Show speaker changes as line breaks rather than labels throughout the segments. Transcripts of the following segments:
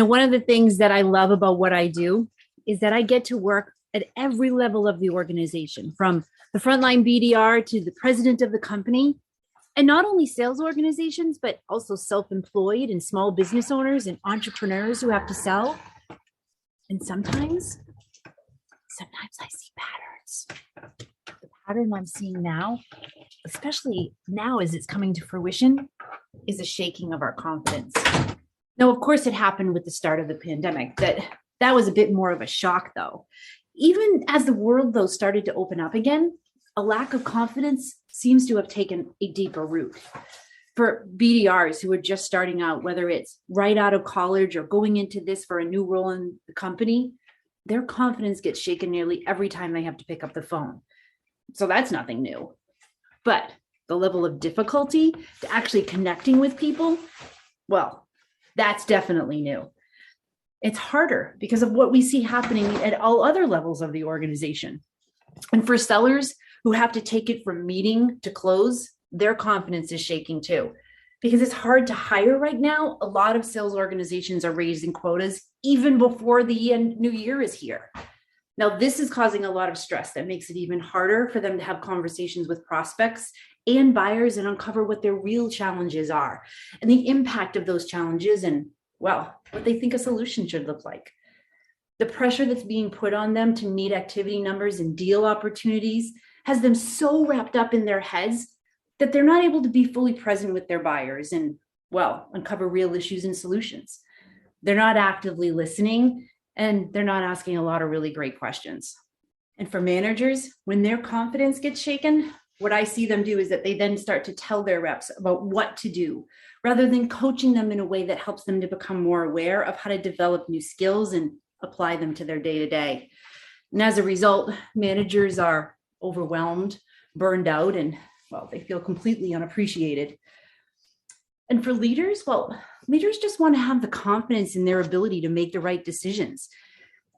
One of the things that I love about what I do is that I get to work at every level of the organization, from the frontline BDR to the president of the company, and not only sales organizations, but also self-employed and small business owners and entrepreneurs who have to sell. And sometimes I see patterns. The pattern I'm seeing now, especially now as it's coming to fruition, is a shaking of our confidence. Now, of course, it happened with the start of the pandemic. That was a bit more of a shock, though. Even as the world, though, started to open up again, a lack of confidence seems to have taken a deeper root. For BDRs who are just starting out, whether it's right out of college or going into this for a new role in the company, their confidence gets shaken nearly every time they have to pick up the phone. So that's nothing new. But the level of difficulty to actually connecting with people, well, that's definitely new. It's harder because of what we see happening at all other levels of the organization. And for sellers who have to take it from meeting to close, their confidence is shaking too. Because it's hard to hire right now. A lot of sales organizations are raising quotas even before the new year is here. Now, this is causing a lot of stress that makes it even harder for them to have conversations with prospects and buyers and uncover what their real challenges are and the impact of those challenges and, well, what they think a solution should look like. The pressure that's being put on them to meet activity numbers and deal opportunities has them so wrapped up in their heads that they're not able to be fully present with their buyers and, well, uncover real issues and solutions. They're not actively listening, and they're not asking a lot of really great questions. And for managers, when their confidence gets shaken, what I see them do is that they then start to tell their reps about what to do, rather than coaching them in a way that helps them to become more aware of how to develop new skills and apply them to their day-to-day. And as a result, managers are overwhelmed, burned out, and, well, they feel completely unappreciated. And for leaders, well, leaders just want to have the confidence in their ability to make the right decisions.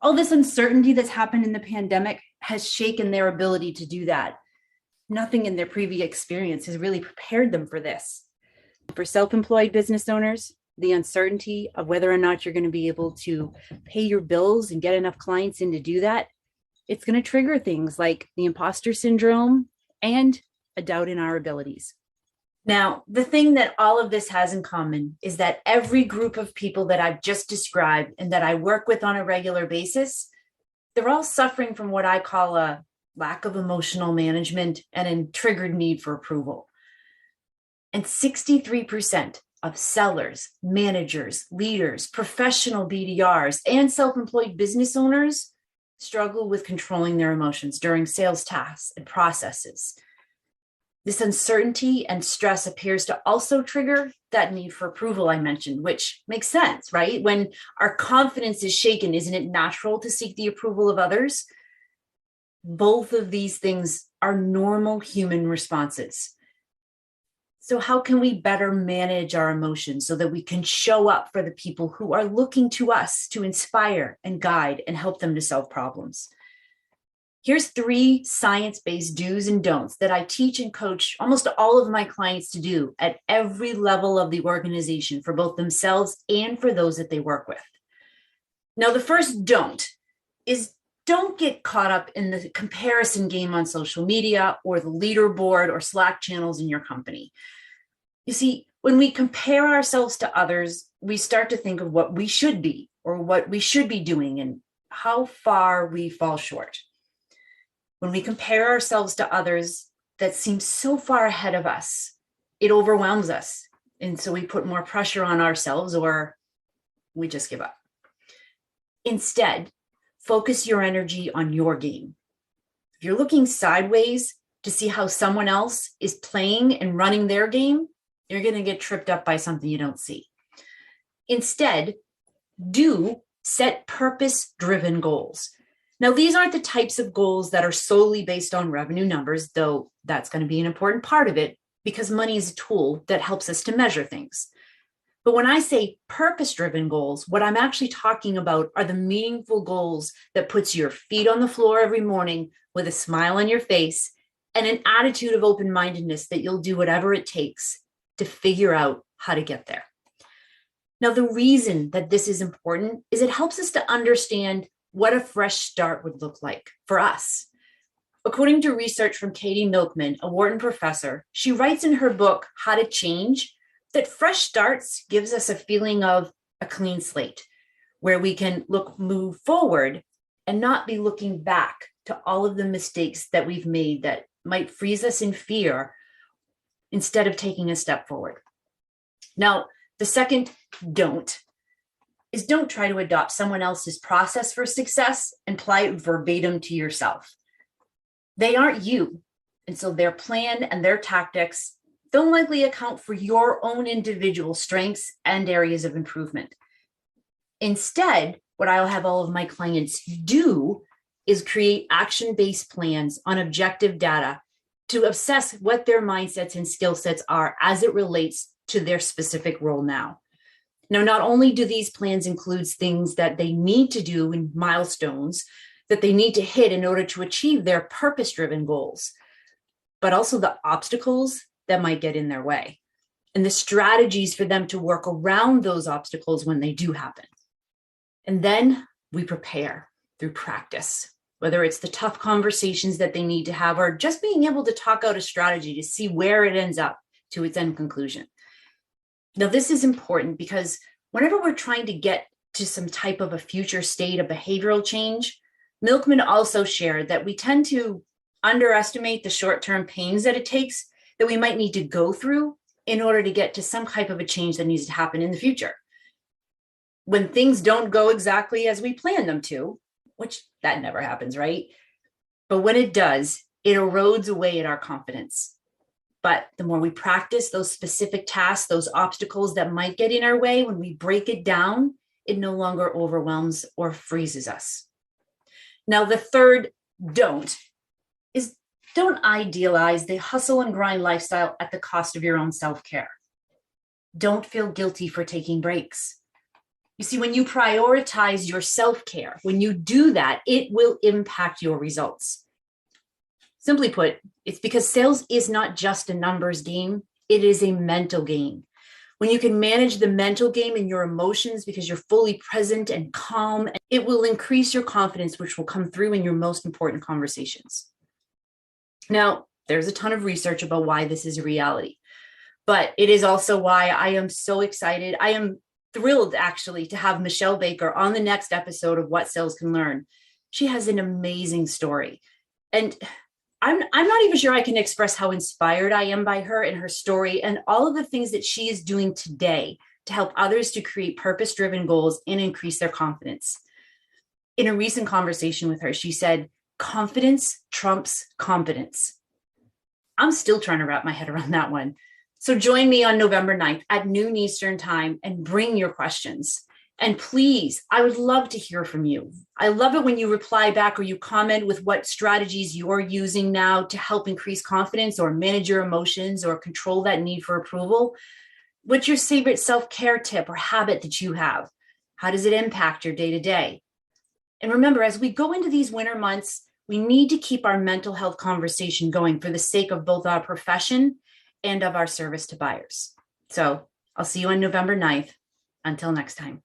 All this uncertainty that's happened in the pandemic has shaken their ability to do that. Nothing in their previous experience has really prepared them for this. For self-employed business owners, the uncertainty of whether or not you're going to be able to pay your bills and get enough clients in to do that, it's going to trigger things like the imposter syndrome and a doubt in our abilities. Now, the thing that all of this has in common is that every group of people that I've just described and that I work with on a regular basis, they're all suffering from what I call a lack of emotional management and a triggered need for approval. And 63% of sellers, managers, leaders, professional BDRs, and self-employed business owners struggle with controlling their emotions during sales tasks and processes. This uncertainty and stress appears to also trigger that need for approval I mentioned, which makes sense, right? When our confidence is shaken, isn't it natural to seek the approval of others? Both of these things are normal human responses. So how can we better manage our emotions so that we can show up for the people who are looking to us to inspire and guide and help them to solve problems? Here's 3 science-based do's and don'ts that I teach and coach almost all of my clients to do at every level of the organization for both themselves and for those that they work with. Now, the first don't is don't get caught up in the comparison game on social media or the leaderboard or Slack channels in your company. You see, when we compare ourselves to others, we start to think of what we should be or what we should be doing and how far we fall short. When we compare ourselves to others that seem so far ahead of us, it overwhelms us. And so we put more pressure on ourselves or we just give up. Instead, focus your energy on your game. If you're looking sideways to see how someone else is playing and running their game, you're going to get tripped up by something you don't see. Instead, do set purpose-driven goals. Now, these aren't the types of goals that are solely based on revenue numbers, though that's going to be an important part of it because money is a tool that helps us to measure things. But when I say purpose-driven goals, what I'm actually talking about are the meaningful goals that puts your feet on the floor every morning with a smile on your face and an attitude of open-mindedness that you'll do whatever it takes to figure out how to get there. Now, the reason that this is important is it helps us to understand what a fresh start would look like for us. According to research from Katie Milkman, a Wharton professor, she writes in her book, How to Change, that fresh starts gives us a feeling of a clean slate, where we can move forward and not be looking back to all of the mistakes that we've made that might freeze us in fear instead of taking a step forward. Now, the second don't try to adopt someone else's process for success and apply it verbatim to yourself. They aren't you, and so their plan and their tactics don't likely account for your own individual strengths and areas of improvement. Instead, what I'll have all of my clients do is create action-based plans on objective data to assess what their mindsets and skill sets are as it relates to their specific role now. Now, not only do these plans include things that they need to do in milestones that they need to hit in order to achieve their purpose-driven goals, but also the obstacles that might get in their way and the strategies for them to work around those obstacles when they do happen. And then we prepare through practice, whether it's the tough conversations that they need to have or just being able to talk out a strategy to see where it ends up to its end conclusion. Now, this is important because whenever we're trying to get to some type of a future state of behavioral change, Milkman also shared that we tend to underestimate the short-term pains that it takes that we might need to go through in order to get to some type of a change that needs to happen in the future. When things don't go exactly as we plan them to, which that never happens, right? But when it does, it erodes away at our confidence. But the more we practice those specific tasks, those obstacles that might get in our way, when we break it down, it no longer overwhelms or freezes us. Now, the third don't idealize the hustle and grind lifestyle at the cost of your own self-care. Don't feel guilty for taking breaks. You see, when you prioritize your self-care, when you do that, it will impact your results. Simply put, it's because sales is not just a numbers game, it is a mental game. When you can manage the mental game and your emotions because you're fully present and calm, it will increase your confidence, which will come through in your most important conversations. Now, there's a ton of research about why this is a reality, but it is also why I am so excited. I am thrilled, actually, to have Michelle Baker on the next episode of What Sales Can Learn. She has an amazing story. And I'm not even sure I can express how inspired I am by her and her story and all of the things that she is doing today to help others to create purpose-driven goals and increase their confidence. In a recent conversation with her, she said, confidence trumps competence. I'm still trying to wrap my head around that one. So join me on November 9th at noon Eastern time and bring your questions. And please, I would love to hear from you. I love it when you reply back or you comment with what strategies you're using now to help increase confidence or manage your emotions or control that need for approval. What's your favorite self-care tip or habit that you have? How does it impact your day-to-day? And remember, as we go into these winter months, we need to keep our mental health conversation going for the sake of both our profession and of our service to buyers. So I'll see you on November 9th. Until next time.